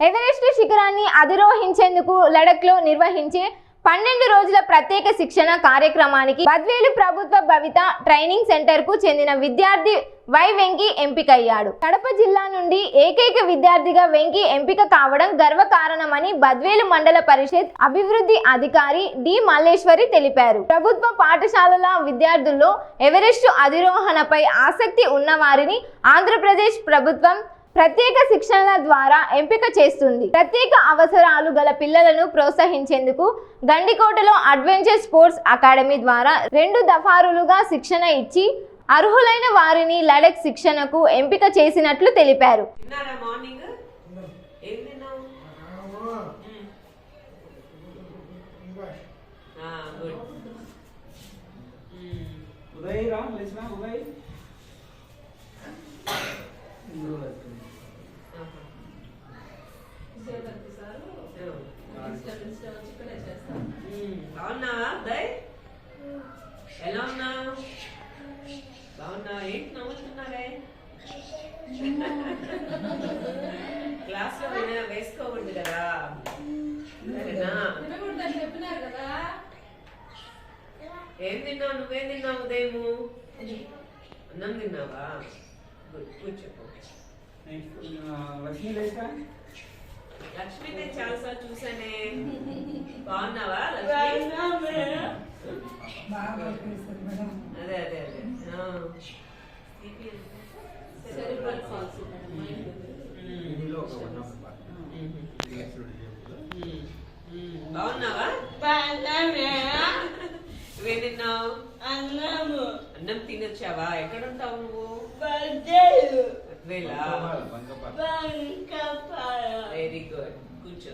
Everest శిఖరాన్ని అధిరోహించేందుకు లడఖ్లో నిర్వహించే 12 రోజుల ప్రత్యేక శిక్షణ కార్యక్రమానికి బద్వేలు ప్రభుత్వ భవిత ట్రైనింగ్ సెంటర్కు చెందిన విద్యార్థి వై వెంకీ ఎంపికయ్యాడు. కడప జిల్లా నుండి ఏకైక విద్యార్థిగా వెంకీ ఎంపిక కావడం గర్వకారణమని బద్వేలు మండల పరిషత్ అభివృద్ధి అధికారి డి మల్లేశ్వరి తెలిపారు. ప్రభుత్వ పాఠశాలల విద్యార్థుల్లో ఎవరెస్ట్ అధిరోహణపై ఆసక్తి ఉన్నవారిని ఆంధ్రప్రదేశ్ ప్రభుత్వం ప్రత్యేక శిక్షణల ద్వారా ఎంపిక చేస్తుంది. ప్రత్యేక అవసరాలు గల పిల్లలను ప్రోత్సహించేందుకు గండికోటలో అడ్వెంచర్ స్పోర్ట్స్ అకాడమీ ద్వారా 2 దఫాలుగా శిక్షణ ఇచ్చి అర్హులైన వారిని లడఖ్ శిక్షణకు ఎంపిక చేసినట్లు తెలిపారు. బాగున్నావా అబ్బాయి? ఎలా ఉన్నావు? బాగున్నా? ఏంటి నవ్వుతున్నారే? క్లాస్ లో వేసుకోకూడదు కదా, సరేనా? ఏం తిన్నావు? నువ్వేం తిన్నావు ఉదయము? అన్నం తిన్నావా? కూర్చోపో. లక్ష్మి నేను చాలాసార్లు చూసానే. బాగున్నావా లక్ష్మి? అదే అదే అదే బాగున్నావా? నువ్వేం తిన్నావు? అన్నం తినొచ్చావా? ఎక్కడ ఉంటావు నువ్వు? Very good. కూర్చో.